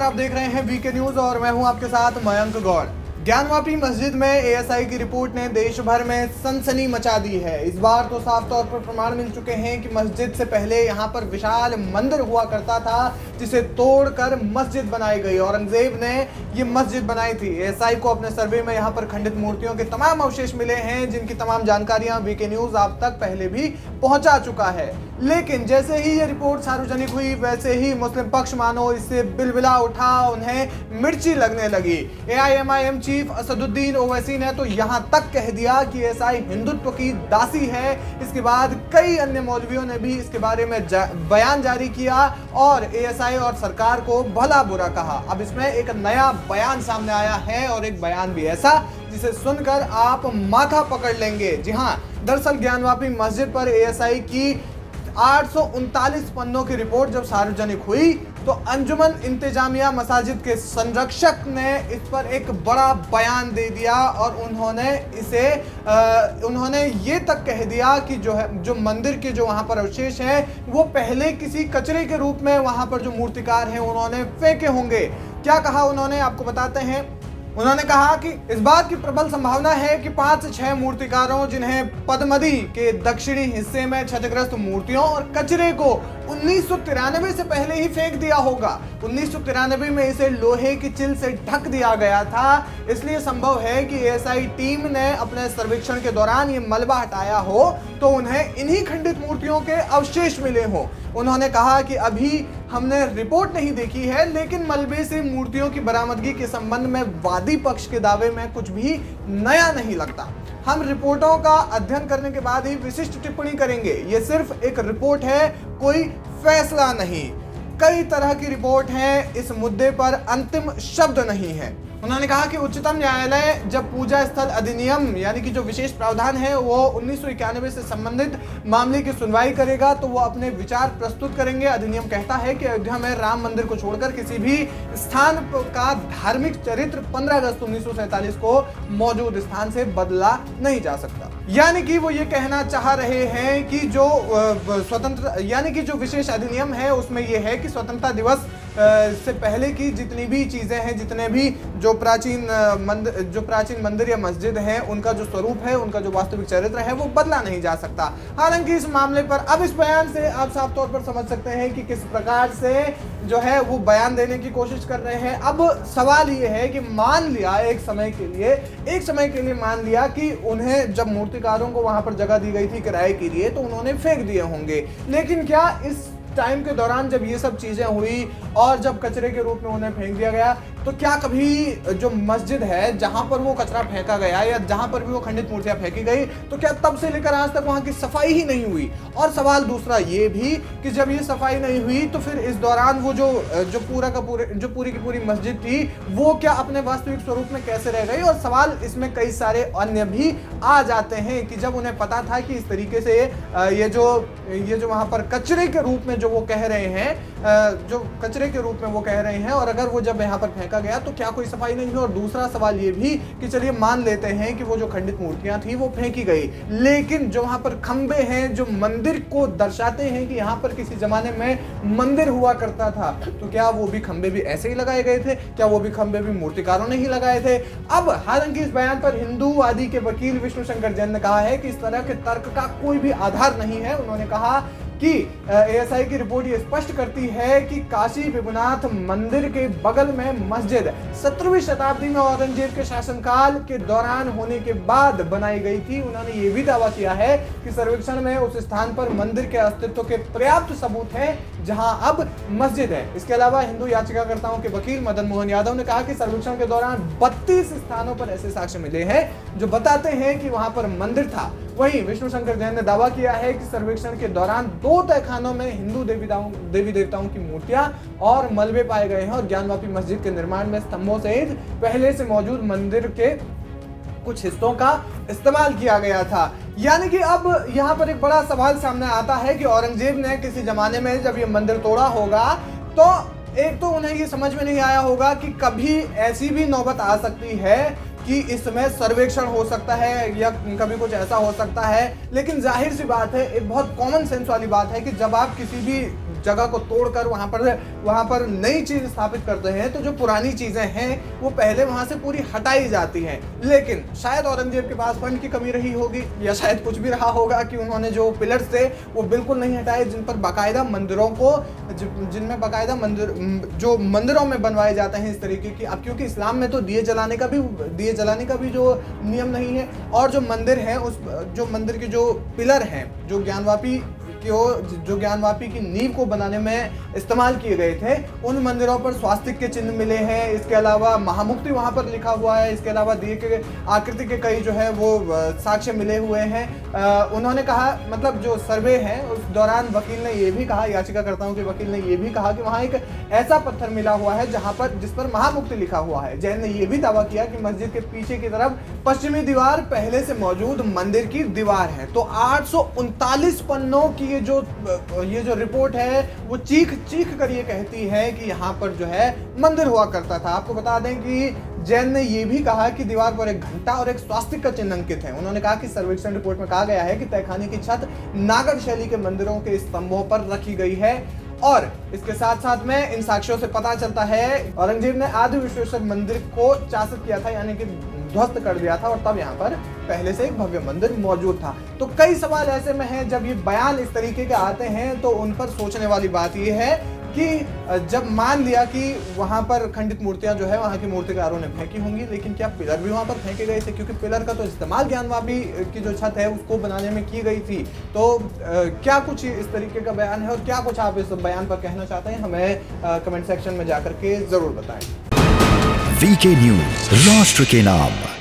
आप देख रहे हैं वीके न्यूज और मैं हूं आपके साथ मयंक गौड़। ज्ञानवापी मस्जिद में एएसआई की रिपोर्ट ने देश भर में सनसनी मचा दी है। इस बार तो साफ तौर पर प्रमाण मिल चुके हैं कि मस्जिद से पहले यहां पर विशाल मंदिर हुआ करता था, जिसे तोड़कर मस्जिद बनाई गई। औरंगजेब ने ये मस्जिद बनाई थी। एएसआई को अपने सर्वे में यहां पर खंडित मूर्तियों के तमाम अवशेष मिले हैं, जिनकी तमाम जानकारियां वीके न्यूज आप तक पहले भी पहुंचा चुका है। लेकिन जैसे ही ये रिपोर्ट सार्वजनिक हुई, वैसे ही मुस्लिम पक्ष मानो इससे बिलबिला उठा, उन्हें मिर्ची लगने लगी। एआईएमआईएम चीफ असदुद्दीन ओवैसी ने तो यहां तक कह दिया कि एएसआई हिंदुत्व की दासी है। इसके बाद कई अन्य मौलवियों ने भी इसके बारे में बयान जारी किया और एएसआई और सरकार को भला बुरा कहा। अब इसमें एक नया बयान सामने आया है और एक बयान भी ऐसा जिसे सुनकर आप माथा पकड़ लेंगे। जी हां, दरअसल ज्ञानवापी मस्जिद पर एएसआई की 839 पन्नों की रिपोर्ट जब सार्वजनिक हुई तो अंजुमन इंतजामिया मसाजिद के संरक्षक ने इस पर एक बड़ा बयान दे दिया और उन्होंने ये तक कह दिया कि जो मंदिर के जो वहां पर अवशेष हैं वो पहले किसी कचरे के रूप में वहां पर जो मूर्तिकार हैं उन्होंने फेंके होंगे। क्या कहा उन्होंने, आपको बताते हैं। उन्होंने कहा कि इस बात की प्रबल संभावना है कि 5-6 मूर्तिकारों जिन्हें पद्मदी के दक्षिणी हिस्से में क्षतिग्रस्त मूर्तियों और कचरे को 1993 से पहले ही फेंक दिया होगा। 1993 में इसे लोहे की चिल से ढक दिया गया था, इसलिए संभव है कि एएसआई टीम ने अपने सर्वेक्षण के दौरान ये मलबा हटाया हो तो उन्हें इन्हीं खंडित मूर्तियों के अवशेष मिले हों। उन्होंने कहा कि अभी हमने रिपोर्ट नहीं देखी है, लेकिन मलबे से मूर्तियों की बरामदगी के संबंध में वादी पक्ष के दावे में कुछ भी नया नहीं लगता। हम रिपोर्टों का अध्ययन करने के बाद ही विशिष्ट टिप्पणी करेंगे। ये सिर्फ एक रिपोर्ट है, कोई फैसला नहीं। कई तरह की रिपोर्ट हैं, इस मुद्दे पर अंतिम शब्द नहीं है। उन्होंने कहा कि उच्चतम न्यायालय जब पूजा स्थल अधिनियम यानी कि जो विशेष प्रावधान है वो 1991 से संबंधित मामले की सुनवाई करेगा तो वो अपने विचार प्रस्तुत करेंगे। अधिनियम कहता है कि अयोध्या में राम मंदिर को छोड़कर किसी भी स्थान का धार्मिक चरित्र 15 अगस्त 1947 को मौजूद स्थान से बदला नहीं जा सकता। यानी कि वो ये कहना चाह रहे हैं कि जो जो विशेष अधिनियम है उसमें ये है कि स्वतंत्रता दिवस से पहले की जितनी भी चीजें हैं, जितने भी जो प्राचीन मंदिर या मस्जिद हैं, उनका जो स्वरूप है, उनका जो वास्तविक चरित्र है वो बदला नहीं जा सकता। हालांकि इस मामले पर अब इस बयान से आप साफ तौर पर समझ सकते हैं कि किस प्रकार से जो है वो बयान देने की कोशिश कर रहे हैं। अब सवाल ये है कि मान लिया एक समय के लिए मान लिया कि उन्हें जब मूर्तिकारों को वहां पर जगह दी गई थी किराए के लिए तो उन्होंने फेंक दिए होंगे, लेकिन क्या इस टाइम के दौरान जब ये सब चीजें हुई और जब कचरे के रूप में उन्हें फेंक दिया गया तो क्या कभी जो मस्जिद है जहां पर वो कचरा फेंका गया या जहां पर भी वो खंडित मूर्तियां फेंकी गई तो क्या तब से लेकर आज तक वहां की सफाई ही नहीं हुई? और सवाल दूसरा ये भी कि जब ये सफाई नहीं हुई तो फिर इस दौरान वो जो पूरी की पूरी मस्जिद थी वो क्या अपने वास्तविक स्वरूप में कैसे रह गई? और सवाल इसमें कई सारे अन्य भी आ जाते हैं कि जब उन्हें पता था कि इस तरीके से ये जो वहां पर कचरे के रूप में जो वो कह रहे हैं और अगर वो जब यहाँ पर फेंका गया तो क्या कोई सफाई नहीं हुई? और दूसरा सवाल ये भी कि चलिए मान लेते हैं कि वो जो खंडित मूर्तियां थी वो फेंकी गई, लेकिन जो वहां पर खंबे हैं जो मंदिर को दर्शाते हैं कि यहाँ पर किसी जमाने में मंदिर हुआ करता था, तो क्या वो भी खंबे भी ऐसे ही लगाए गए थे? क्या वो भी खंबे भी मूर्तिकारों ने ही लगाए थे? अब हालांकि इस बयान पर हिंदूवादी के वकील विष्णु शंकर जैन ने कहा है कि इस तरह के तर्क का कोई भी आधार नहीं है। उन्होंने कहा कि एएसआई की रिपोर्ट ये स्पष्ट करती है कि काशी विश्वनाथ मंदिर के बगल में मस्जिद 17वीं शताब्दी में औरंगजेब के शासनकाल के दौरान होने के बाद बनाई गई थी। उन्होंने ये भी दावा किया है कि सर्वेक्षण में उस स्थान पर मंदिर के अस्तित्व के पर्याप्त सबूत हैं जहां अब मस्जिद है। इसके अलावा हिंदू याचिकाकर्ताओं के वकील मदन मोहन यादव ने कहा कि सर्वेक्षण के दौरान 32 स्थानों पर ऐसे साक्ष्य मिले हैं जो बताते हैं कि वहां पर मंदिर था। वहीं विष्णु शंकर जैन ने दावा किया है कि सर्वेक्षण के दौरान 2 तहखानों में हिंदू देवी देवताओं की मूर्तियां और मलबे पाए गए हैं और ज्ञानवापी मस्जिद के निर्माण में स्तंभों सहित पहले से मौजूद मंदिर के कुछ हिस्सों का इस्तेमाल किया गया था। यानी कि अब यहाँ पर एक बड़ा सवाल सामने आता है कि औरंगजेब ने किसी जमाने में जब ये मंदिर तोड़ा होगा तो एक तो उन्हें ये समझ में नहीं आया होगा कि कभी ऐसी भी नौबत आ सकती है कि इसमें सर्वेक्षण हो सकता है या कभी कुछ ऐसा हो सकता है। लेकिन जाहिर सी बात है, एक बहुत कॉमन सेंस वाली बात है कि जब आप किसी भी जगह को तोड़कर वहां पर नई चीज स्थापित करते हैं, तो जो पुरानी चीजें हैं वो पहले वहां से पूरी हटाई जाती हैं। लेकिन शायद औरंगजेब के पास फंड की कमी रही होगी, या शायद कुछ भी रहा होगा कि उन्होंने जो पिलर्स थे वो बिल्कुल नहीं हटाए, जिन पर बाकायदा मंदिरों को, जिनमें बाकायदा जो मंदिरों में बनवाए जाते हैं इस तरीके की। अब क्योंकि इस्लाम में तो दिए जलाने का भी जो नियम नहीं है, और जो मंदिर है जो मंदिर के जो पिलर हैं, जो ज्ञानवापी की नींव को बनाने में इस्तेमाल किए गए थे, उन मंदिरों पर स्वास्तिक के चिन्ह मिले हैं। इसके अलावा महामुक्ति वहां पर लिखा हुआ है। इसके अलावा दिए के आकृति के कई जो है वो साक्ष्य मिले हुए हैं। उन्होंने कहा, मतलब जो सर्वे है उस दौरान वकील ने ये भी कहा, याचिकाकर्ताओं के वकील ने ये भी कहा कि वहां एक ऐसा पत्थर मिला हुआ है जिस पर महामुक्ति लिखा हुआ है। जैन ने यह भी दावा किया कि मस्जिद के पीछे की तरफ पश्चिमी दीवार पहले से मौजूद मंदिर की दीवार है। तो 839 पन्नों की ये जो रिपोर्ट है वो चीख कर ये कहती है कि यहाँ पर जो है मंदिर हुआ करता था। आपको बता दें कि जैन ने यह भी कहा कि दीवार पर एक घंटा और एक स्वास्तिक का चिन्ह अंकित है। उन्होंने कहा कि सर्वेक्षण रिपोर्ट में कहा गया है कि तहखाने की छत नागर शैली के मंदिरों के स्तंभों पर रखी गई है। और इसके साथ साथ में इन साक्ष्यों से पता चलता है औरंगजेब ने आदि विश्वेश्वर मंदिर को चासत किया था, यानी कि ध्वस्त कर दिया था, और तब यहाँ पर पहले से एक भव्य मंदिर मौजूद था। तो कई सवाल ऐसे में हैं, जब ये बयान इस तरीके के आते हैं तो उन पर सोचने वाली बात ये है कि जब मान लिया कि वहां पर खंडित मूर्तियां जो है वहां के मूर्तिकारों ने फेंकी होंगी, लेकिन क्या पिलर भी वहां पर फेंके गए थे? क्योंकि पिलर का तो इस्तेमाल ज्ञानवापी की जो छत है उसको बनाने में की गई थी। तो क्या कुछ इस तरीके का बयान है, और क्या कुछ आप इस बयान पर कहना चाहते हैं, हमें कमेंट सेक्शन में जाकर के जरूर बताएं। वीके न्यूज, राष्ट्र के नाम।